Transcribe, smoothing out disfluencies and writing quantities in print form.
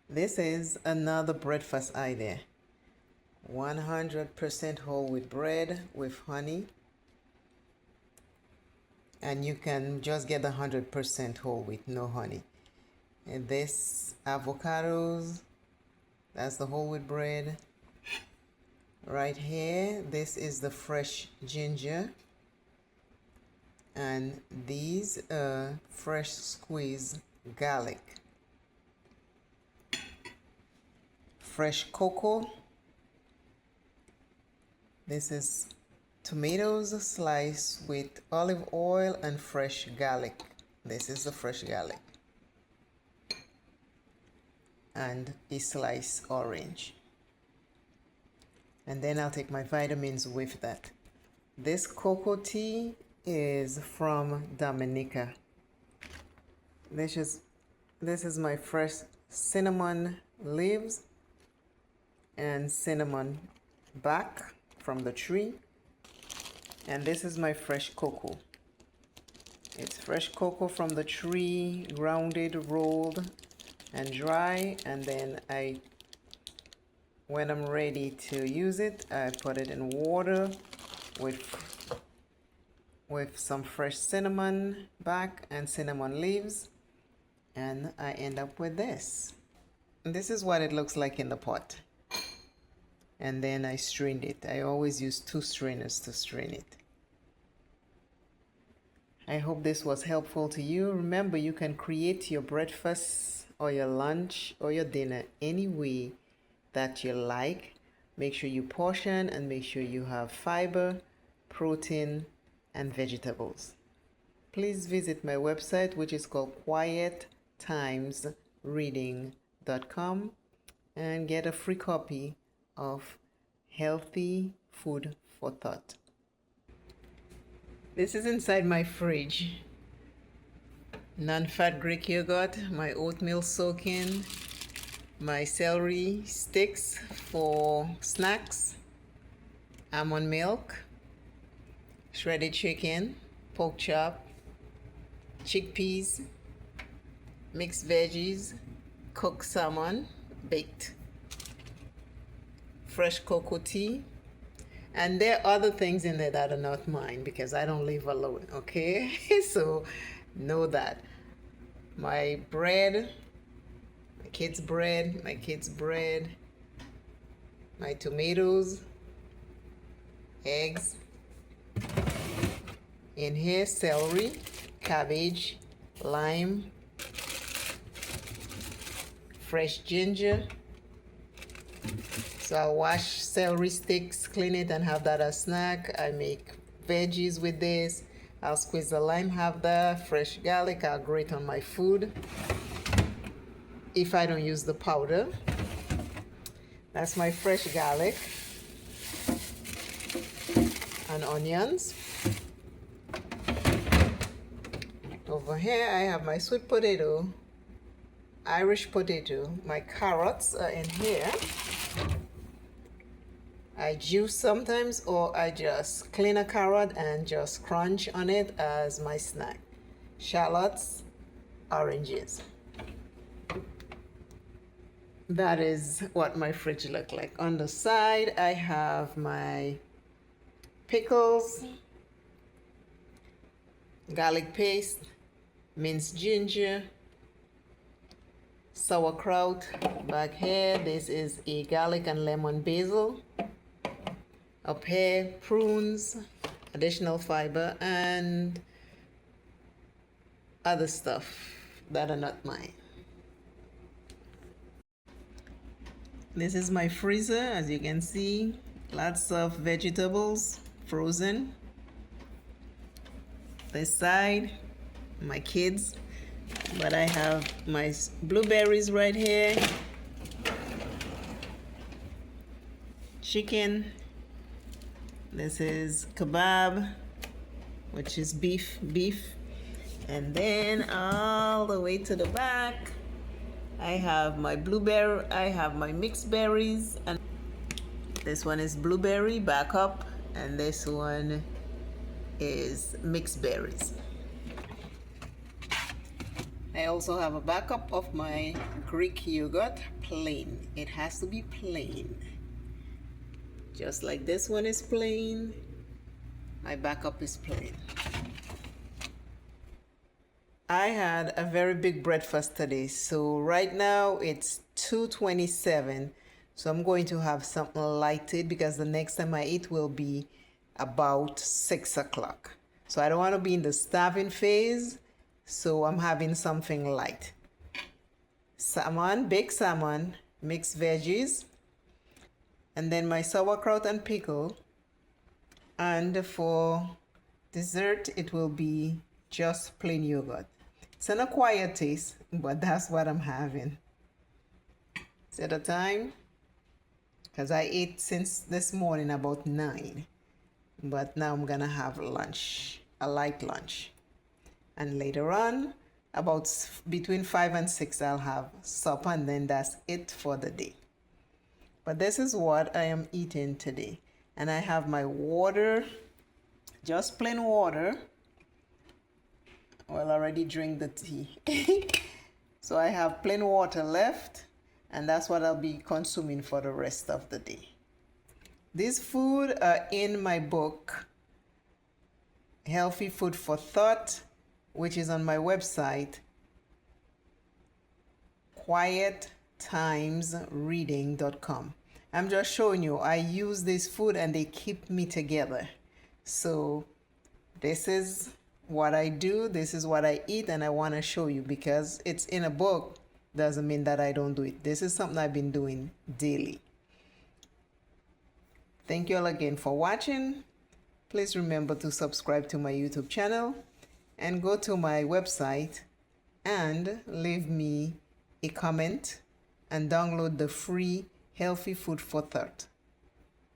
This is another breakfast idea. 100% whole wheat bread with honey. And you can just get the 100% whole wheat, no honey. And this avocados, that's the whole wheat bread. Right here, this is the fresh ginger. And these are fresh squeezed garlic. Fresh cocoa. This is tomatoes sliced with olive oil and fresh garlic. This is the fresh garlic. And a sliced orange. And then I'll take my vitamins with that. This cocoa tea is from Dominica. This is my fresh cinnamon leaves and cinnamon bark from the tree. And this is my fresh cocoa. It's fresh cocoa from the tree, grounded, rolled, and dry. And then when I'm ready to use it, I put it in water with some fresh cinnamon bark and cinnamon leaves. And I end up with this. And this is what it looks like in the pot. And then I strained it. I always use 2 strainers to strain it. I hope this was helpful to you. Remember, you can create your breakfast or your lunch or your dinner any way that you like. Make sure you portion and make sure you have fiber, protein, and vegetables. Please visit my website, which is called quiettimesreading.com, and get a free copy of Healthy Food for Thought. This is inside my fridge. Non-fat Greek yogurt, my oatmeal soaking, my celery sticks for snacks, almond milk, shredded chicken, pork chop, chickpeas, mixed veggies, cooked salmon, baked, fresh cocoa tea, and there are other things in there that are not mine because I don't live alone, okay? So know that. My bread, my kids' bread, my tomatoes, eggs. In here, celery, cabbage, lime, fresh ginger. So I'll wash celery sticks, clean it, and have that as snack. I make veggies with this. I'll squeeze the lime, have that. Fresh garlic, I'll grate on my food if I don't use the powder. That's my fresh garlic and onions. Over here, I have my sweet potato, Irish potato. My carrots are in here. I juice sometimes, or I just clean a carrot and just crunch on it as my snack. Shallots, oranges. That is what my fridge looks like. On the side, I have my pickles, garlic paste, minced ginger, sauerkraut. Back here, this is a garlic and lemon basil. Up here, prunes, additional fiber, and other stuff that are not mine. This is my freezer, as you can see. Lots of vegetables, frozen. This side, my kids. But I have my blueberries right here. Chicken. This is kebab, which is beef. And then all the way to the back, I have my mixed berries, and this one is blueberry back up, and this one is mixed berries. I also have a backup of my Greek yogurt, plain. It has to be plain. Just like this one is plain, my backup is plain. I had a very big breakfast today. So right now it's 2:27. So I'm going to have something lighted because the next time I eat will be about 6 o'clock. So I don't want to be in the starving phase. So I'm having something light. Salmon, baked salmon, mixed veggies, and then my sauerkraut and pickle. And for dessert, it will be just plain yogurt. It's an acquired taste, but that's what I'm having. It's at a time, because I ate since this morning about 9. But now I'm gonna have lunch, a light lunch. And later on, about between 5 and 6, I'll have supper, and then that's it for the day. But this is what I am eating today. And I have my water, just plain water. Well, I already drink the tea. So I have plain water left, and that's what I'll be consuming for the rest of the day. These food are in my book, Healthy Food for Thought, which is on my website, quiettimesreading.com. I'm just showing you, I use this food and they keep me together. So this is what I do, this is what I eat, and I want to show you because it's in a book doesn't mean that I don't do it. This is something I've been doing daily. Thank you all again for watching. Please remember to subscribe to my YouTube channel and go to my website and leave me a comment and download the free Healthy Food for Thought.